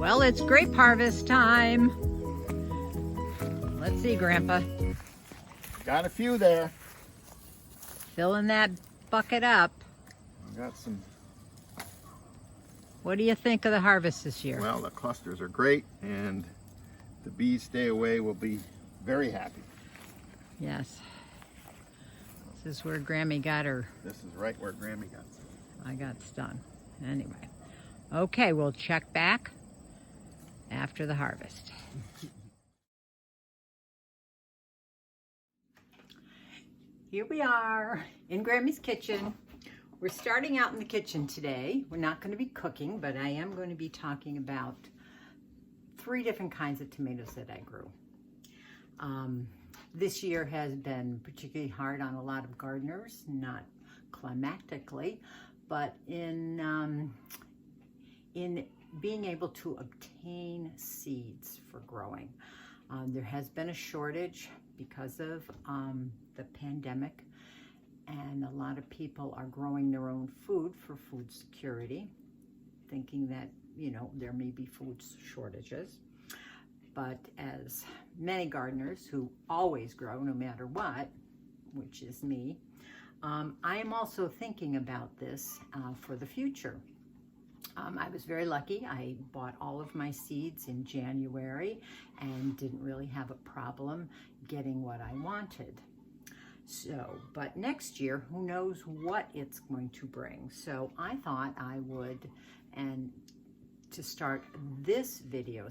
Well, it's grape harvest time. Let's see, Grandpa. Got a few there. Filling that bucket up. Got some. What do you think of the harvest this year? Well, the clusters are great, and the bees stay away will be very happy. Yes. This is where Grammy got her. This is right where Grammy got some. I got stung. Anyway. Okay, we'll check back after the harvest. Here we are in Grammy's kitchen. We're starting out in the kitchen today. We're not going to be cooking, but I am going to be talking about 3 different kinds of tomatoes that I grew. This year has been particularly hard on a lot of gardeners, not climactically, but in being able to obtain seeds for growing. There has been a shortage because of the pandemic, and a lot of people are growing their own food for food security, thinking that, you know, there may be food shortages. But as many gardeners who always grow no matter what, which is me, I am also thinking about this for the future. I was very lucky. I bought all of my seeds in January and didn't really have a problem getting what I wanted. So, but next year, who knows what it's going to bring. So I thought I would, and to start this video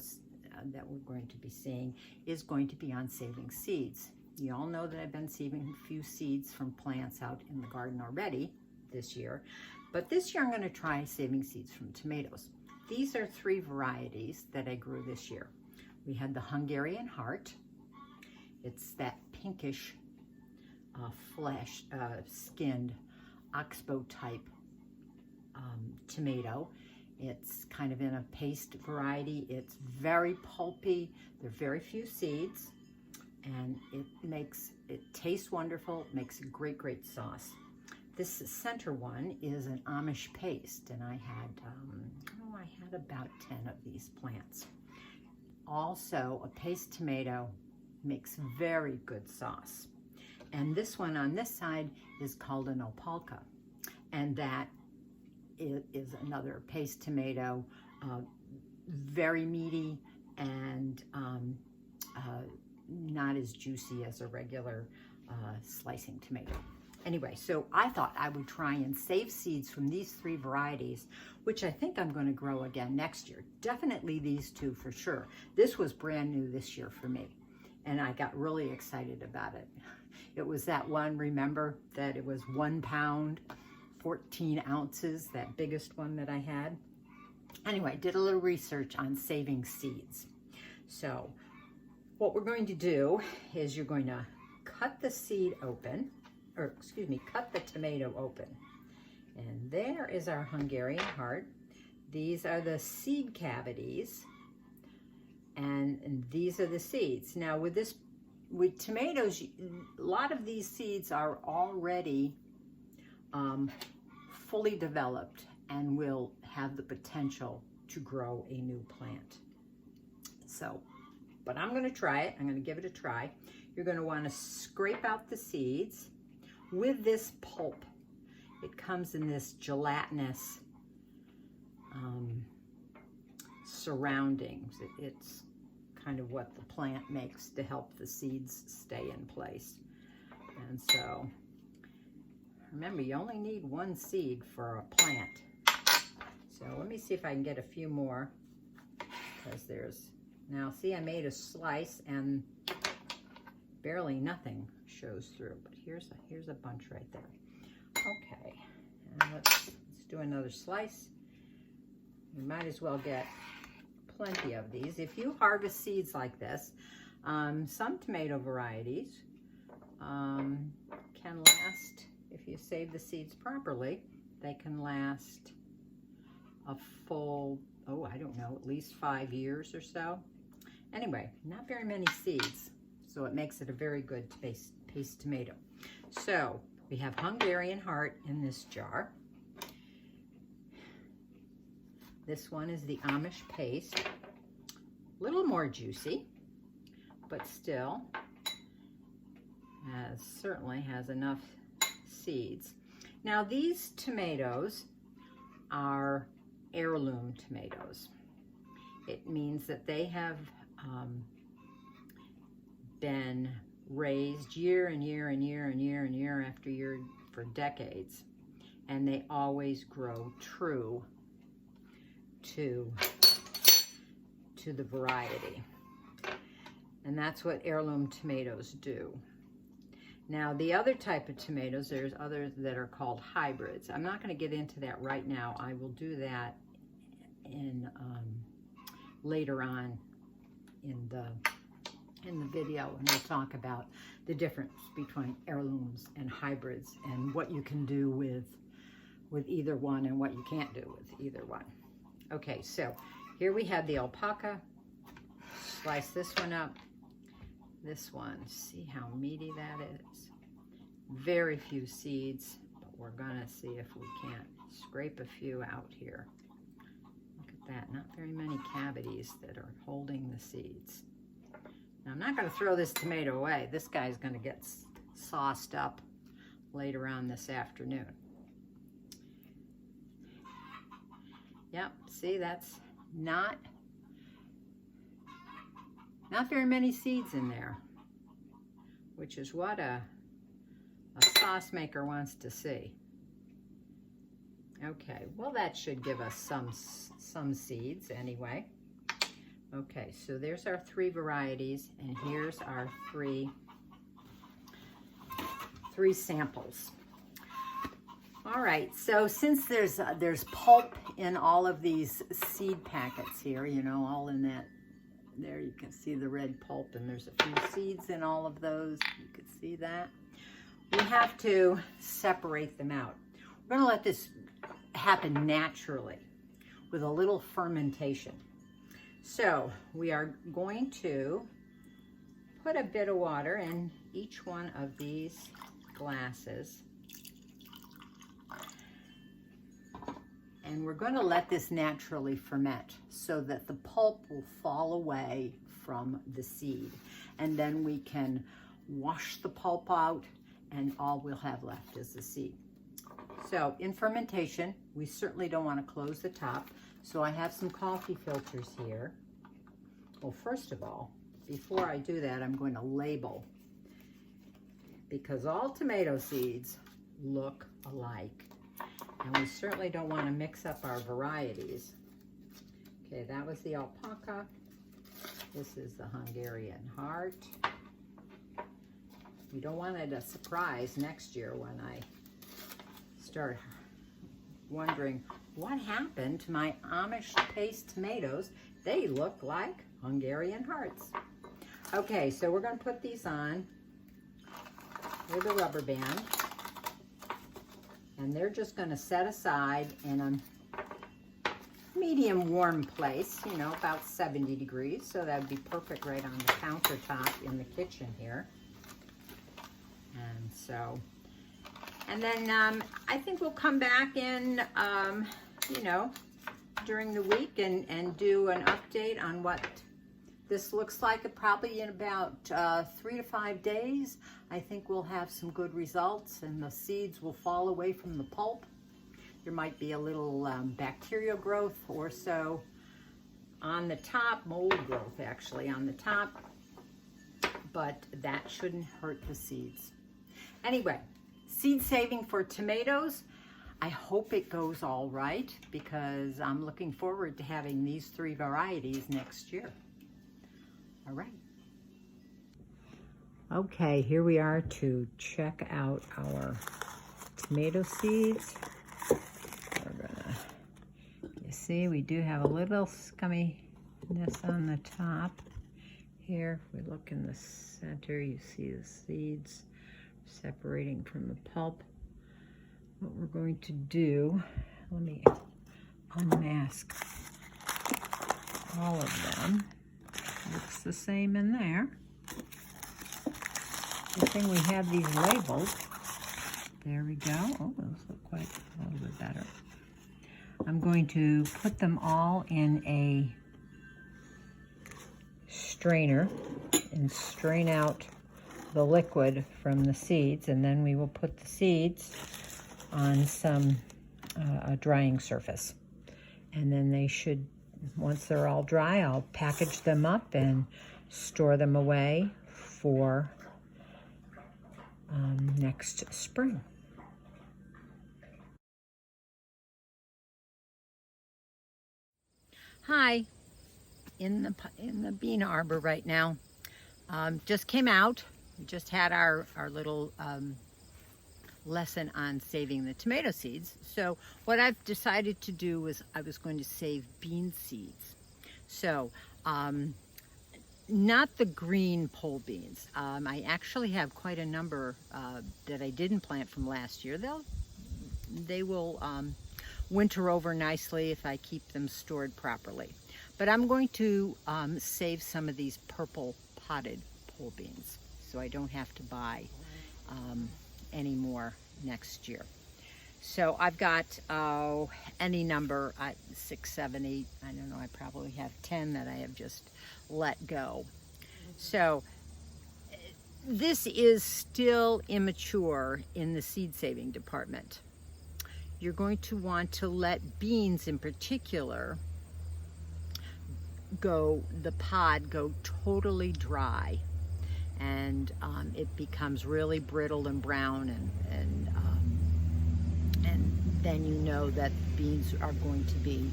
that we're going to be seeing is going to be on saving seeds. You all know that I've been saving a few seeds from plants out in the garden already this year, but this year I'm going to try saving seeds from tomatoes. These are 3 varieties that I grew this year. We had the Hungarian Heart. It's that pinkish flesh skinned oxbow type tomato. It's kind of in a paste variety. It's very pulpy. There are very few seeds, and it tastes wonderful. It makes a great sauce. This center one is an Amish paste, and I had about 10 of these plants. Also, a paste tomato makes very good sauce. And this one on this side is called an Opalka, and that is another paste tomato, very meaty and not as juicy as a regular slicing tomato. Anyway, so I thought I would try and save seeds from these 3 varieties, which I think I'm going to grow again next year. Definitely these 2 for sure. This was brand new this year for me, and I got really excited about it. It was that one, remember, that it was 1 pound, 14 ounces, that biggest one that I had. Anyway, did a little research on saving seeds. So what we're going to do is you're going to cut the seed open, or excuse me, cut the tomato open. And there is our Hungarian Heart. These are the seed cavities, and these are the seeds. Now with tomatoes, a lot of these seeds are already fully developed and will have the potential to grow a new plant. So, but I'm going to try it. I'm going to give it a try. You're going to want to scrape out the seeds with this pulp. It comes in this gelatinous surroundings. It's kind of what the plant makes to help the seeds stay in place. And so, remember, you only need 1 seed for a plant. So let me see if I can get a few more, because now see, I made a slice and barely nothing shows through, but here's a bunch right there. Okay, and let's do another slice. You might as well get plenty of these. If you harvest seeds like this, some tomato varieties can last, if you save the seeds properly, they can last a full, I don't know, at least 5 years or so. Anyway, not very many seeds, so it makes it a very good paste tomato. So we have Hungarian Heart in this jar. This one is the Amish paste. A little more juicy, but still certainly has enough seeds. Now these tomatoes are heirloom tomatoes. It means that they have been raised year and year and year and year and year after year for decades, and they always grow true to the variety. And that's what heirloom tomatoes do. Now the other type of tomatoes, there's others that are called hybrids. I'm not going to get into that right now. I will do that in later on in the video, and we'll talk about the difference between heirlooms and hybrids and what you can do with either one and what you can't do with either one. Okay, so here we have the alpaca. Slice this one up. This one, see how meaty that is. Very few seeds, but we're gonna see if we can't scrape a few out here. Look at that, not very many cavities that are holding the seeds. Now I'm not gonna throw this tomato away. This guy's gonna get sauced up later on this afternoon. Yep, see, that's not very many seeds in there, which is what a sauce maker wants to see. Okay, well that should give us some seeds anyway. Okay, so there's our 3 varieties, and here's our three samples. All right, so since there's pulp in all of these seed packets here, you know, all in that, there you can see the red pulp, and there's a few seeds in all of those. You can see that. We have to separate them out. We're going to let this happen naturally with a little fermentation. So we are going to put a bit of water in each one of these glasses. And we're going to let this naturally ferment so that the pulp will fall away from the seed. And then we can wash the pulp out, and all we'll have left is the seed. So in fermentation, we certainly don't want to close the top. So I have some coffee filters here. Well, first of all, before I do that, I'm going to label, because all tomato seeds look alike. And we certainly don't want to mix up our varieties. Okay, that was the alpaca. This is the Hungarian heart. We don't want it a surprise next year when I start wondering what happened to my Amish paste tomatoes. They look like Hungarian hearts. Okay, so we're going to put these on with a rubber band. And they're just going to set aside in a medium warm place, you know, about 70 degrees. So that would be perfect right on the countertop in the kitchen here. And so, and then I think we'll come back in, you know, during the week and do an update on what this looks like. Probably in about 3 to 5 days. I think we'll have some good results, and the seeds will fall away from the pulp. There might be a little bacterial growth or so on the top, mold growth actually on the top, but that shouldn't hurt the seeds. Anyway, seed saving for tomatoes. I hope it goes all right, because I'm looking forward to having these 3 varieties next year. All right. Okay, here we are to check out our tomato seeds. We're gonna, you see, we do have a little scumminess on the top. Here, if we look in the center, you see the seeds separating from the pulp. What we're going to do, let me unmask all of them. Looks the same in there. Good thing we have these labeled. There we go. Oh, those look quite a little bit better. I'm going to put them all in a strainer and strain out the liquid from the seeds, and then we will put the seeds on some a drying surface. And then they should, once they're all dry, I'll package them up and store them away for next spring. Hi, in the bean arbor right now. Just came out. We just had our little lesson on saving the tomato seeds. So what I've decided to do was I was going to save bean seeds. So not the green pole beans. I actually have quite a number that I didn't plant from last year. They will winter over nicely if I keep them stored properly. But I'm going to save some of these purple potted pole beans so I don't have to buy any more next year. So I've got any number, 6, 7, 8, I don't know, I probably have 10 that I have just let go. So this is still immature in the seed saving department. You're going to want to let beans in particular the pod go totally dry, and it becomes really brittle and brown, and then you know that beans are going to be,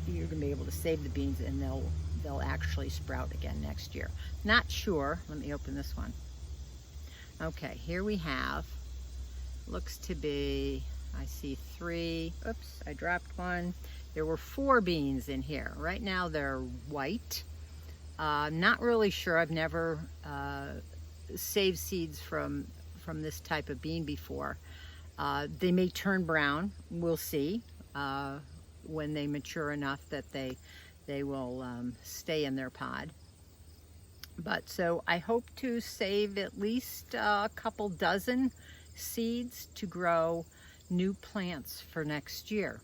you're going to be able to save the beans, and they'll actually sprout again next year. Not sure. Let me open this one. Okay, here we have, looks to be, I see 3, oops, I dropped one. There were 4 beans in here. Right now they're white. Not really sure. I've never saved seeds from this type of bean before. They may turn brown. We'll see when they mature enough that they will stay in their pod. But so I hope to save at least a couple dozen seeds to grow new plants for next year.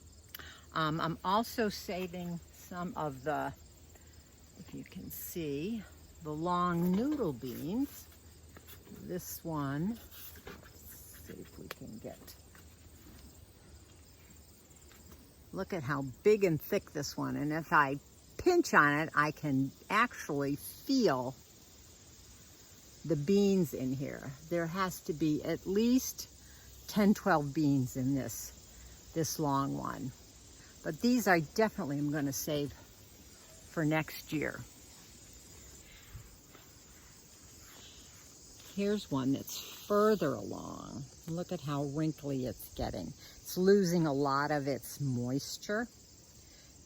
I'm also saving some of the, if you can see, the long noodle beans. This one, let's see if we can get, look at how big and thick this one, and if I pinch on it, I can actually feel the beans in here. There has to be at least 10, 12 beans in this long one. But these I definitely am going to save for next year. Here's one that's further along. Look at how wrinkly it's getting. It's losing a lot of its moisture,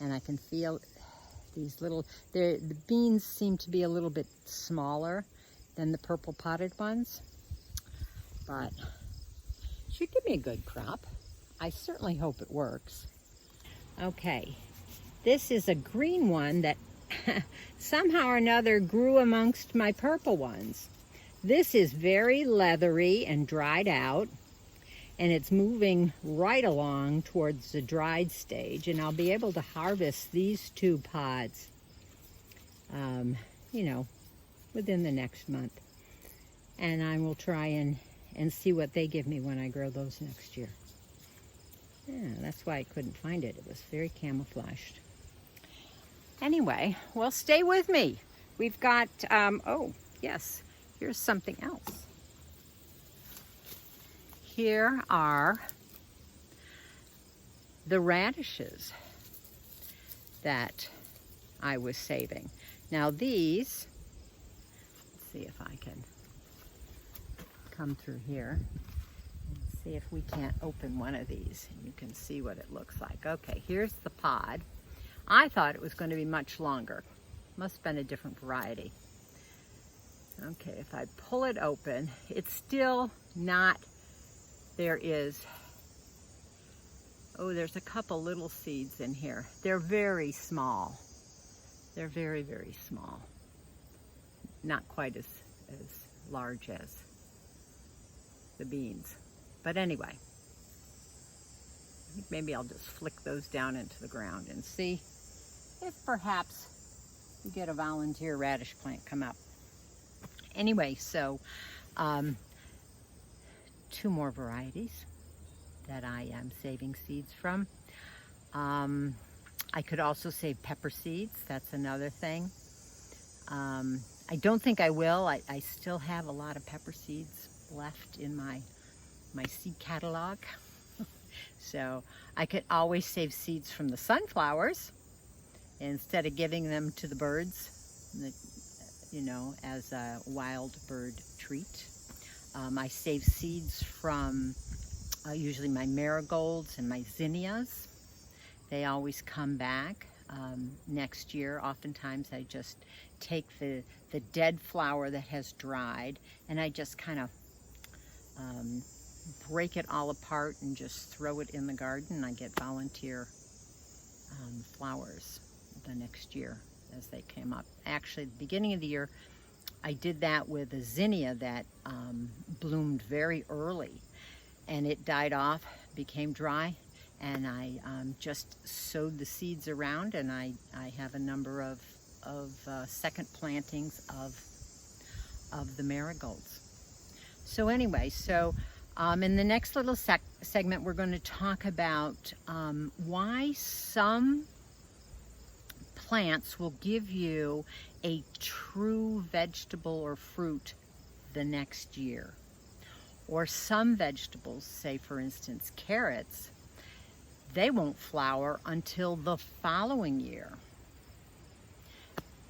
and I can feel these little, the beans seem to be a little bit smaller than the purple potted ones, but should give me a good crop. I certainly hope it works. Okay, this is a green one that somehow or another grew amongst my purple ones. This is very leathery and dried out, and it's moving right along towards the dried stage, and I'll be able to harvest these 2 pods, you know, within the next month. And I will try and see what they give me when I grow those next year. Yeah, that's why I couldn't find it. It was very camouflaged. Anyway, well, stay with me. We've got, oh, yes, here's something else. Here are the radishes that I was saving. Now these, let's see if I can come through here and see if we can't open one of these and you can see what it looks like. Okay, here's the pod. I thought it was going to be much longer. Must have been a different variety. Okay, if I pull it open, it's still not, there is, oh, there's a couple little seeds in here. They're very small. They're very, very small. Not quite as large as the beans. But anyway, I think maybe I'll just flick those down into the ground and see if perhaps you get a volunteer radish plant come up. Anyway, so 2 more varieties that I am saving seeds from. I could also save pepper seeds. That's another thing. I don't think I will. I still have a lot of pepper seeds left in my seed catalog. So I could always save seeds from the sunflowers instead of giving them to the birds, you know, as a wild bird treat. I save seeds from usually my marigolds and my zinnias. They always come back next year. Oftentimes I just take the dead flower that has dried and I just kind of break it all apart and just throw it in the garden. I get volunteer flowers the next year as they came up. Actually, at the beginning of the year, I did that with a zinnia that bloomed very early, and it died off, became dry, and I just sowed the seeds around, and I have a number of second plantings of the marigolds. So anyway, in the next little segment, we're going to talk about why some plants will give you a true vegetable or fruit the next year. Or some vegetables, say for instance carrots, they won't flower until the following year.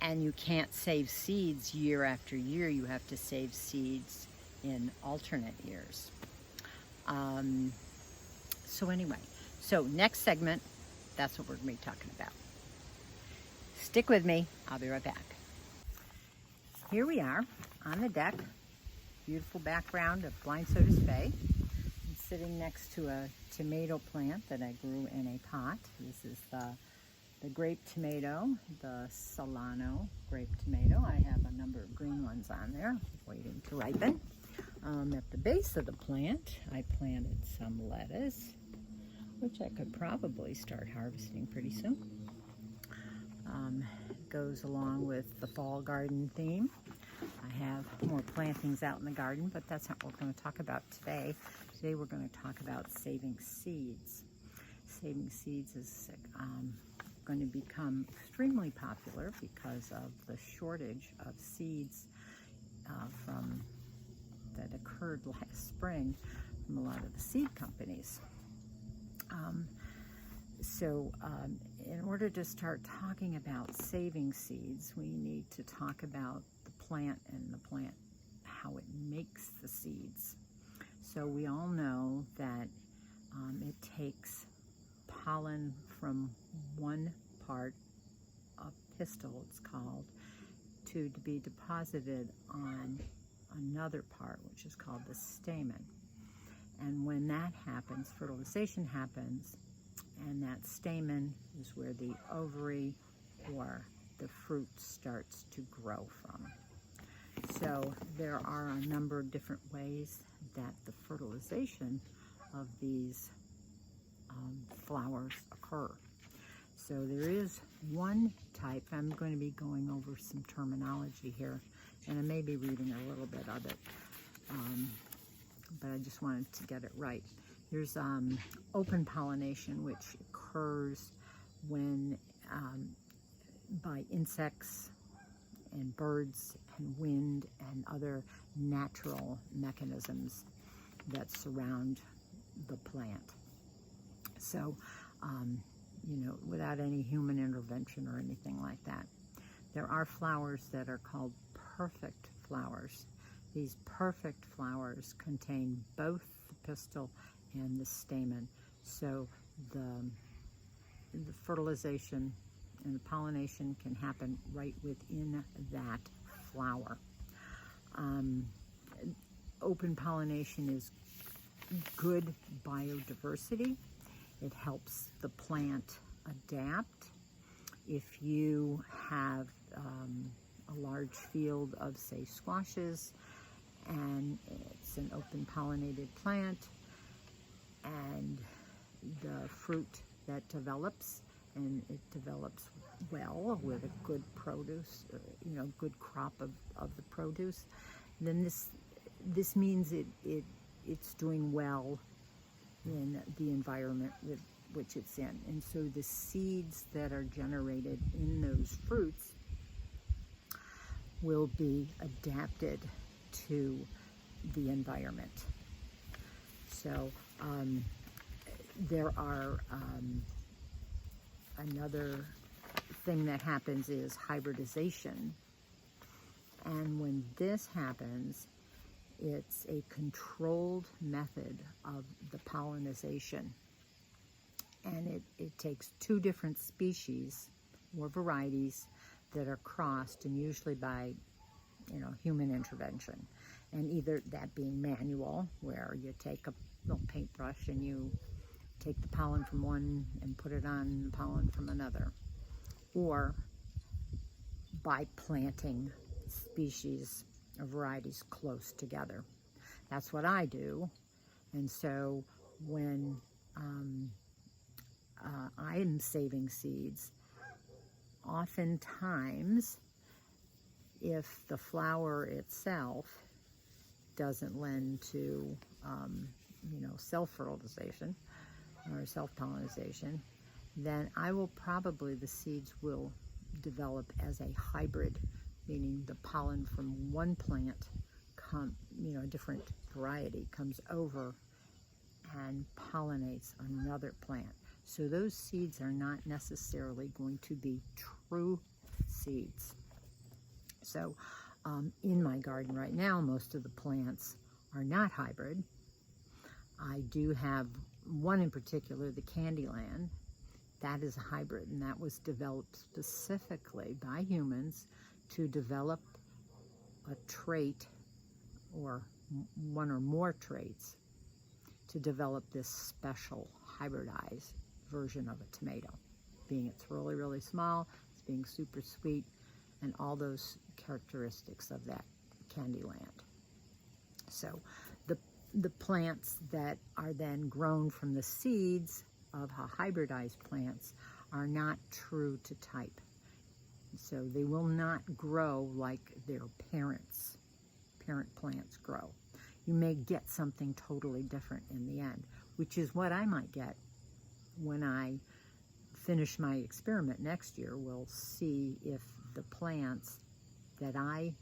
And you can't save seeds year after year. You have to save seeds in alternate years. So next segment, that's what we're going to be talking about. Stick with me. I'll be right back. Here we are on the deck. Beautiful background of Blind Sodas Bay. I'm sitting next to a tomato plant that I grew in a pot. This is the grape tomato, the Solano grape tomato. I have a number of green ones on there waiting to ripen. At the base of the plant, I planted some lettuce, which I could probably start harvesting pretty soon. It goes along with the fall garden theme. I have more plantings out in the garden, but that's not what we're going to talk about today. Today we're going to talk about saving seeds. Saving seeds is going to become extremely popular because of the shortage of seeds that occurred last spring from a lot of the seed companies. In order to start talking about saving seeds, we need to talk about the plant and the plant, how it makes the seeds. So we all know that it takes pollen from one part, a pistil it's called, to be deposited on another part, which is called the stamen. And when that happens, fertilization happens, and that stamen is where the ovary or the fruit starts to grow from. So there are a number of different ways that the fertilization of these flowers occur. So there is one type. I'm going to be going over some terminology here, and I may be reading a little bit of it, but I just wanted to get it right. There's open pollination, which occurs when by insects and birds and wind and other natural mechanisms that surround the plant. So, without any human intervention or anything like that. There are flowers that are called perfect flowers. These perfect flowers contain both the pistil and the stamen. So the fertilization and the pollination can happen right within that flower. Open pollination is good biodiversity. It helps the plant adapt. If you have a large field of, say, squashes, and it's an open pollinated plant, and the fruit that develops and it develops well with a good produce, good crop of the produce, then this means it's doing well in the environment with which it's in. And so the seeds that are generated in those fruits will be adapted to the environment. So there are another thing that happens is hybridization. And when this happens, it's a controlled method of the pollination. And it takes two different species or varieties that are crossed, and usually by human intervention. And either that being manual, where you take a little paintbrush and you take the pollen from one and put it on the pollen from another, or by planting species or varieties close together. That's what I do. And so when I am saving seeds, oftentimes if the flower itself doesn't lend to self-fertilization or self-pollination, then the seeds will develop as a hybrid, meaning the pollen from one plant, a different variety, comes over and pollinates another plant. So those seeds are not necessarily going to be true seeds. So in my garden right now, most of the plants are not hybrid. I do have one in particular, the Candyland. That is a hybrid, and that was developed specifically by humans to develop a trait or one or more traits to develop this special hybridized version of a tomato, being it's really, really small, it's being super sweet, and all those characteristics of that Candyland. So the plants that are then grown from the seeds of hybridized plants are not true to type. So they will not grow like their parent plants grow. You may get something totally different in the end, which is what I might get when I finish my experiment next year. We'll see if the plants that I'm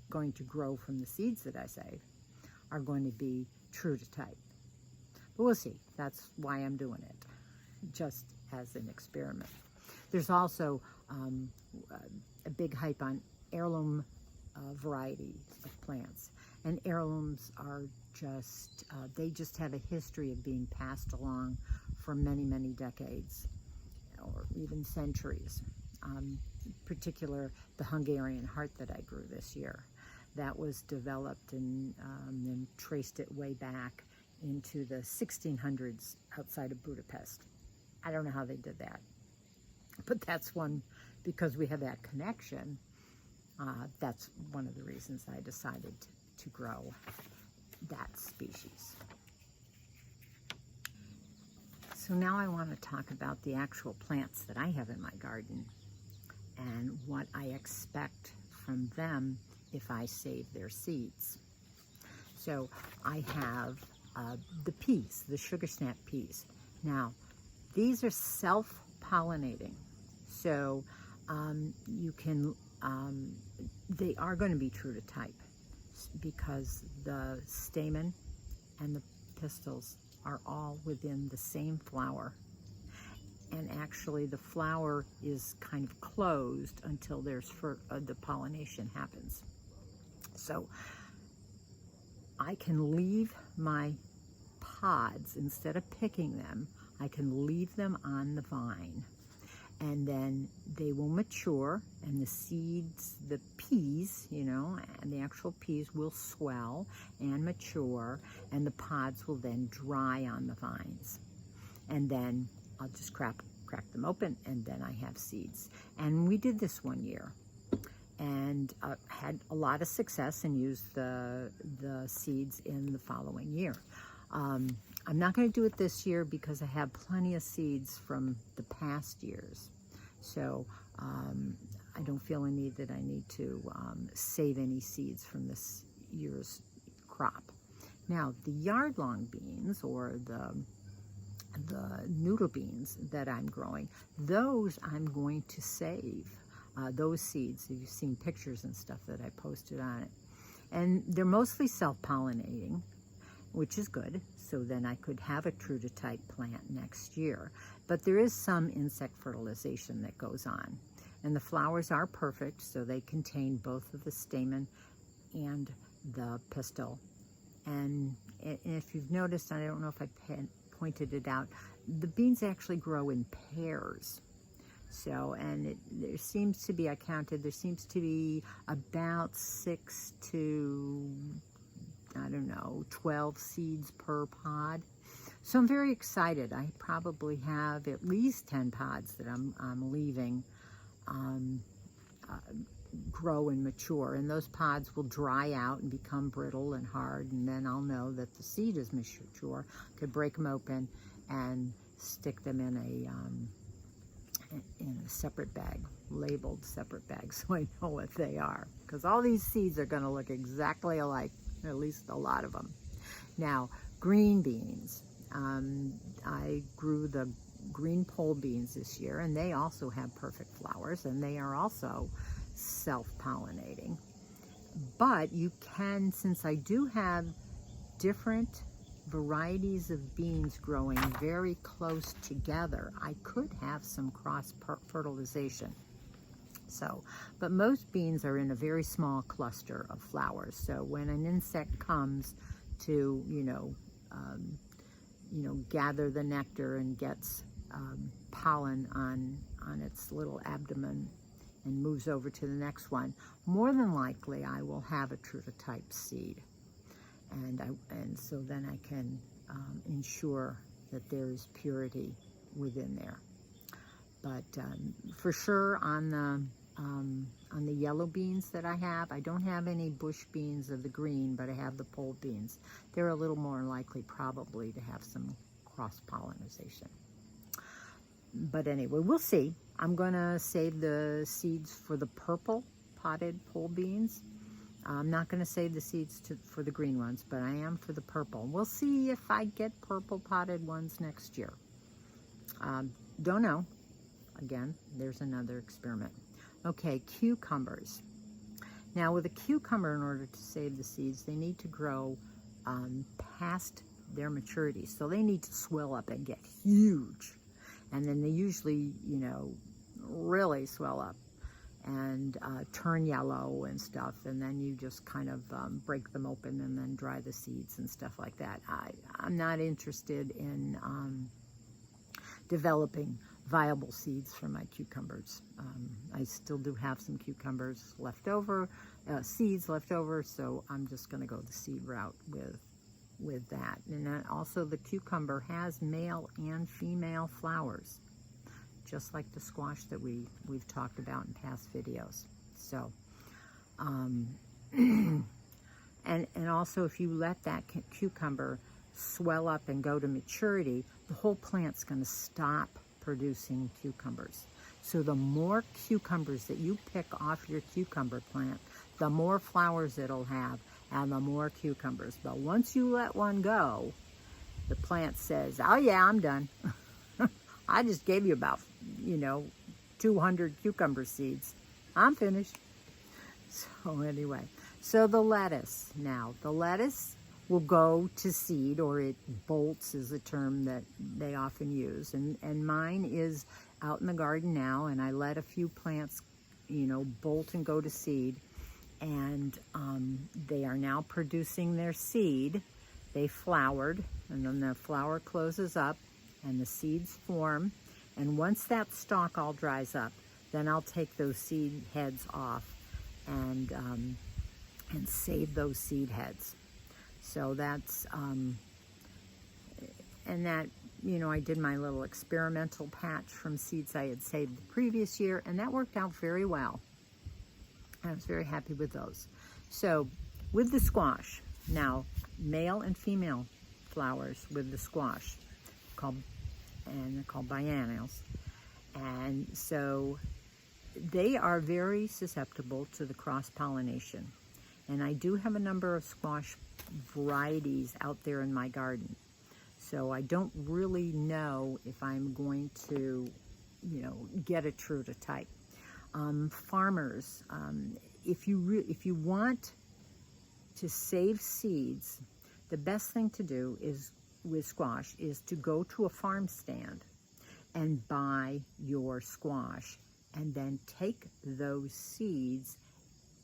going to grow from the seeds that I save are going to be true to type. But we'll see. That's why I'm doing it, just as an experiment. There's also a big hype on heirloom varieties of plants. And heirlooms are they just have a history of being passed along for many, many decades, or even centuries. In particular, the Hungarian heart that I grew this year, that was developed and then traced it way back into the 1600s outside of Budapest. I don't know how they did that, but that's one, because we have that connection, that's one of the reasons I decided to grow that species. So now I want to talk about the actual plants that I have in my garden and what I expect from them if I save their seeds. So I have the peas, the sugar snap peas. Now, these are self-pollinating, so you can, they are going to be true to type because the stamen and the pistils are all within the same flower. And actually the flower is kind of closed until the pollination happens. So I can leave my pods, instead of picking them, I can leave them on the vine. And then they will mature, and the seeds, the peas, and the actual peas will swell and mature, and the pods will then dry on the vines. And then I'll just crack them open, and then I have seeds. And we did this one year, and had a lot of success and used the seeds in the following year. I'm not going to do it this year because I have plenty of seeds from the past years. So I don't feel a need that I need to save any seeds from this year's crop. Now, the yard-long beans, or the noodle beans that I'm growing, those I'm going to save. Those seeds, you've seen pictures and stuff that I posted on it. And they're mostly self-pollinating, which is good. So then I could have a true to type plant next year. But there is some insect fertilization that goes on. And the flowers are perfect, so they contain both of the stamen and the pistil. And if you've noticed, I don't know if I pointed it out, the beans actually grow in pairs. So, and there seems to be, I counted, there seems to be about 6 to, I don't know, 12 seeds per pod. So I'm very excited. I probably have at least 10 pods that I'm leaving grow and mature. And those pods will dry out and become brittle and hard. And then I'll know that the seed is mature. I could break them open and stick them in a separate bag, labeled separate bag, so I know what they are. Because all these seeds are going to look exactly alike, at least a lot of them. Now, green beans. I grew the green pole beans this year, and they also have perfect flowers, and they are also self-pollinating. But you can, since I do have different varieties of beans growing very close together, I could have some cross-fertilization. So, but most beans are in a very small cluster of flowers. So when an insect comes to, gather the nectar and gets pollen on its little abdomen and moves over to the next one, more than likely I will have a true to type seed. And so then I can ensure that there is purity within there. But for sure on the yellow beans that I don't have any bush beans of the green, but I have the pole beans. They're a little more likely probably to have some cross-pollination. But anyway, we'll see. I'm going to save the seeds for the purple potted pole beans. I'm not going to save the seeds for the green ones, but I am for the purple. We'll see if I get purple potted ones next year. Don't know. Again, there's another experiment. Okay, cucumbers. Now with a cucumber, in order to save the seeds, they need to grow past their maturity. So they need to swell up and get huge. And then they usually, really swell up and turn yellow and stuff, and then you just kind of break them open and then dry the seeds and stuff like that. I'm not interested in developing viable seeds for my cucumbers. I still do have some cucumbers left over, seeds left over, so I'm just going to go the seed route with that. And then also the cucumber has male and female flowers, just like the squash that we've talked about in past videos. So, and also if you let that cucumber swell up and go to maturity, the whole plant's going to stop producing cucumbers. So the more cucumbers that you pick off your cucumber plant, the more flowers it'll have and the more cucumbers. But once you let one go, the plant says, oh yeah, I'm done. I just gave you about, 200 cucumber seeds. I'm finished. So anyway, so the lettuce. Now, the lettuce will go to seed, or it bolts is a term that they often use. And mine is out in the garden now, and I let a few plants, bolt and go to seed. And they are now producing their seed. They flowered, and then the flower closes up, and the seeds form. And once that stalk all dries up, then I'll take those seed heads off and save those seed heads. So that's, and that, I did my little experimental patch from seeds I had saved the previous year, and that worked out very well. I was very happy with those. So with the squash, now male and female flowers with the squash, they're called biennials. And so they are very susceptible to the cross-pollination. And I do have a number of squash varieties out there in my garden. So I don't really know if I'm going to, get it true to type. Farmers, if you want to save seeds, the best thing to do is with squash is to go to a farm stand and buy your squash, and then take those seeds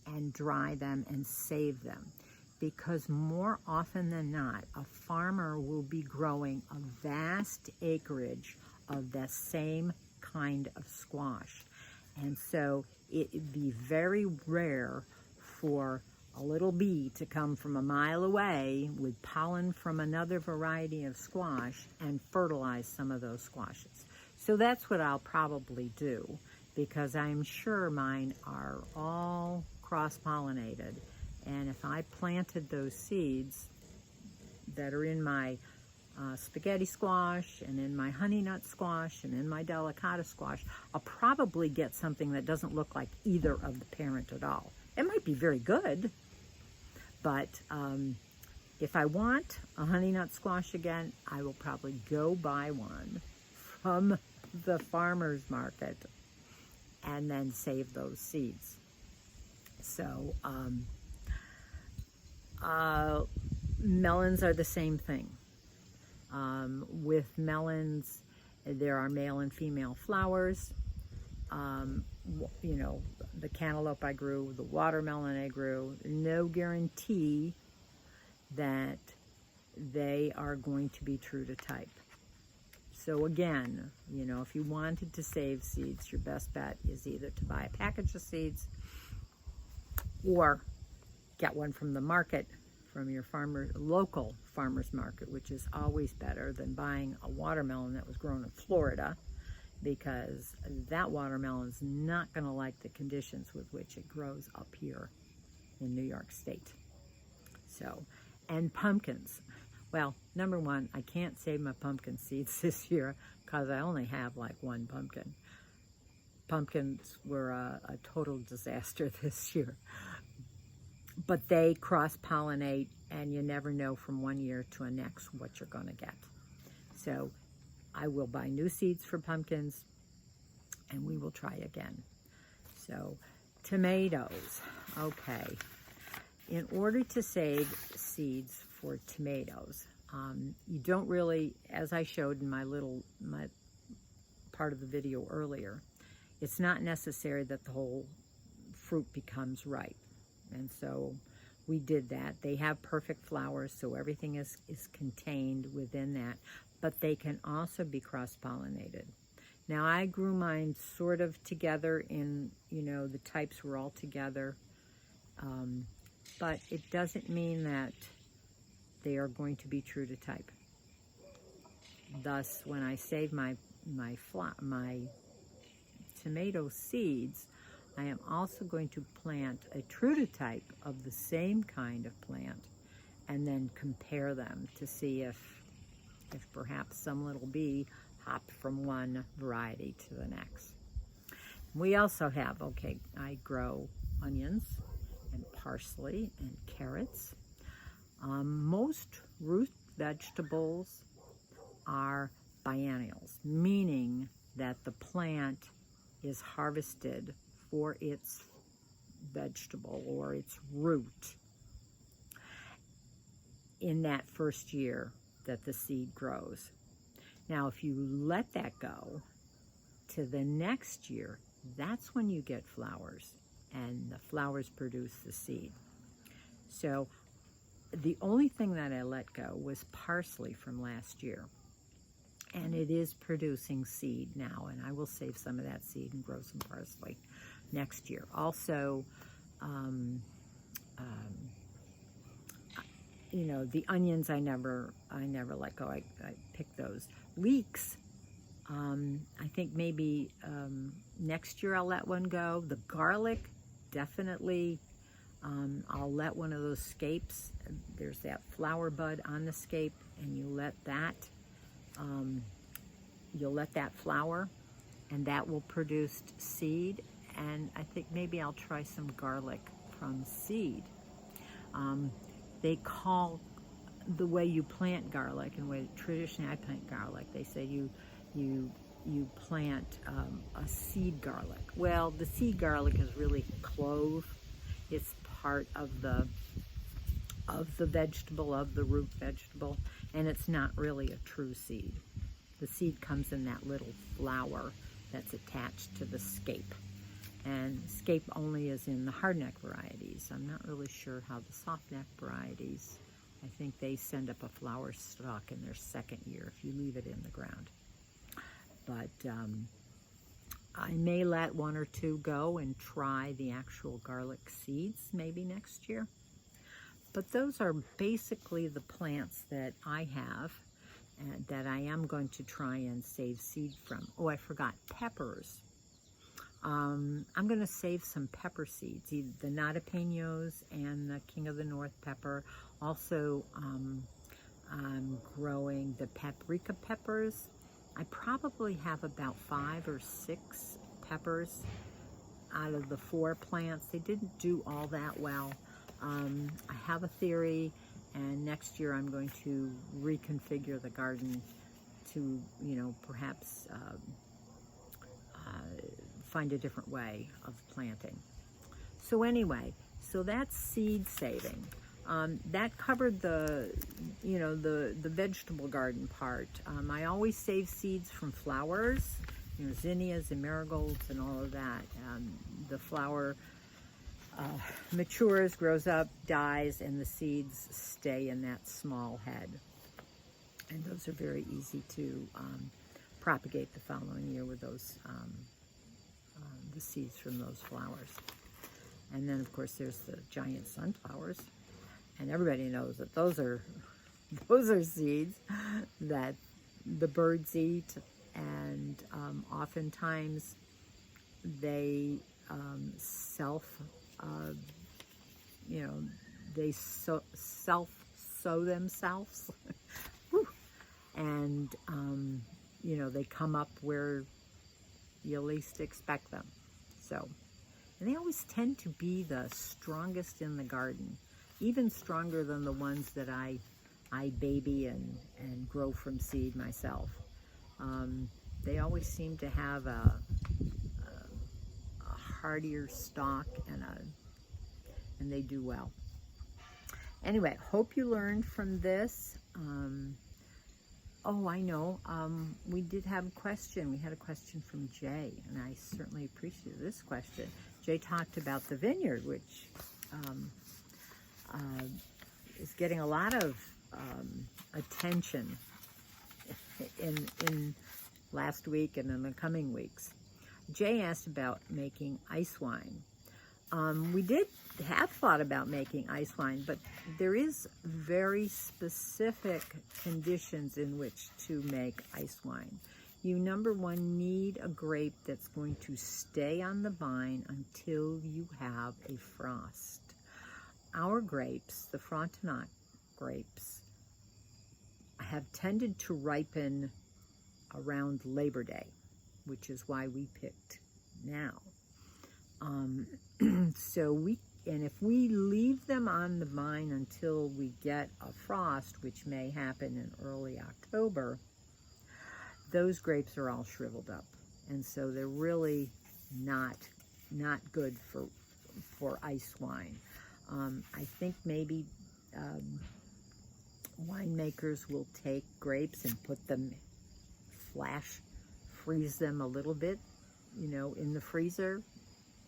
and dry them and save them. Because more often than not, a farmer will be growing a vast acreage of the same kind of squash. And so it'd be very rare for a little bee to come from a mile away with pollen from another variety of squash and fertilize some of those squashes. So that's what I'll probably do, because I'm sure mine are all cross-pollinated. And if I planted those seeds that are in my spaghetti squash and in my honey nut squash and in my delicata squash, I'll probably get something that doesn't look like either of the parent at all. It might be very good, but if I want a honey nut squash again, I will probably go buy one from the farmer's market and then save those seeds. So melons are the same thing. With melons, there are male and female flowers. The cantaloupe I grew, the watermelon I grew, no guarantee that they are going to be true to type. So again, if you wanted to save seeds, your best bet is either to buy a package of seeds or get one from the market, from your local farmer's market, which is always better than buying a watermelon that was grown in Florida, because that watermelon is not going to like the conditions with which it grows up here in New York State. So, and pumpkins. Well, number one, I can't save my pumpkin seeds this year because I only have like one pumpkin. Pumpkins were a total disaster this year. But they cross-pollinate, and you never know from one year to the next what you're going to get. So I will buy new seeds for pumpkins, and we will try again. So tomatoes. Okay. In order to save seeds for tomatoes, you don't really, as I showed in my part of the video earlier, it's not necessary that the whole fruit becomes ripe. And so we did that. They have perfect flowers, so everything is contained within that. But they can also be cross-pollinated. Now, I grew mine sort of together in, the types were all together. But it doesn't mean that they are going to be true to type. Thus, when I save my tomato seeds, I am also going to plant a true to type of the same kind of plant and then compare them to see if perhaps some little bee hopped from one variety to the next. We also have, I grow onions and parsley and carrots. Most root vegetables are biennials, meaning that the plant is harvested for its vegetable or its root in that first year that the seed grows. Now, if you let that go to the next year, that's when you get flowers, and the flowers produce the seed. So the only thing that I let go was parsley from last year, and it is producing seed now, and I will save some of that seed and grow some parsley next year. Also, the onions I never let go. I picked those. Leeks, I think maybe next year I'll let one go. The garlic, definitely I'll let one of those scapes, there's that flower bud on the scape, and you let that, you'll let that flower, and that will produce seed. And I think maybe I'll try some garlic from seed. They call the way you plant garlic, and the way traditionally I plant garlic, they say you plant a seed garlic. Well, the seed garlic is really clove. It's part of the vegetable, of the root vegetable, and it's not really a true seed. The seed comes in that little flower that's attached to the scape. And scape only is in the hardneck varieties. I'm not really sure how the softneck varieties, I think they send up a flower stalk in their second year if you leave it in the ground. But I may let one or two go and try the actual garlic seeds maybe next year. But those are basically the plants that I have and that I am going to try and save seed from. Oh, I forgot peppers. I'm going to save some pepper seeds, the nadapeños and the King of the North pepper. Also, I'm growing the paprika peppers. I probably have about 5 or 6 peppers out of the 4 plants. They didn't do all that well. I have a theory, and next year I'm going to reconfigure the garden to, perhaps find a different way of planting. So anyway, so that's seed saving. That covered the vegetable garden part. I always save seeds from flowers, zinnias and marigolds and all of that. The flower matures, grows up, dies, and the seeds stay in that small head. And those are very easy to propagate the following year with those the seeds from those flowers. And then, of course, there's the giant sunflowers, and everybody knows that those are seeds that the birds eat, and oftentimes they self-sow themselves. And they come up where you least expect them. So, and they always tend to be the strongest in the garden, even stronger than the ones that I baby and grow from seed myself. They always seem to have a hardier stalk, and they do well. Anyway, hope you learned from this. Oh, I know. We did have a question. We had a question from Jay, and I certainly appreciate this question. Jay talked about the vineyard, which is getting a lot of attention in last week and in the coming weeks. Jay asked about making ice wine. We did have thought about making ice wine, but there is very specific conditions in which to make ice wine. You, number one, need a grape that's going to stay on the vine until you have a frost. Our grapes, the Frontenac grapes, have tended to ripen around Labor Day, which is why we picked now. And if we leave them on the vine until we get a frost, which may happen in early October, those grapes are all shriveled up. And so they're really not good for ice wine. I think maybe winemakers will take grapes and put them, flash freeze them a little bit, in the freezer,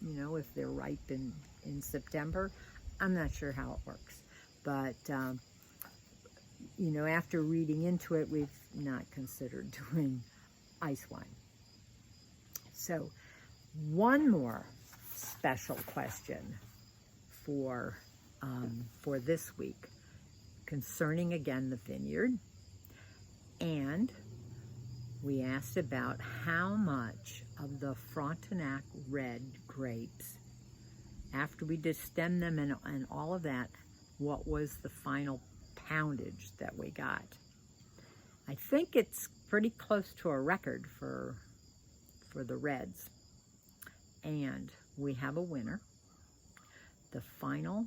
if they're ripe in September. I'm not sure how it works, but after reading into it, we've not considered doing ice wine. So one more special question for this week concerning, again, the vineyard. And we asked about how much of the Frontenac red grapes after we destem them and all of that, what was the final poundage that we got? I think it's pretty close to a record for the reds. And we have a winner. The final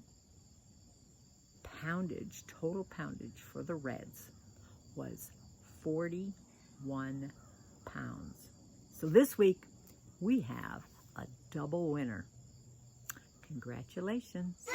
poundage, total poundage for the reds was 41 pounds. So this week we have a double winner. Congratulations.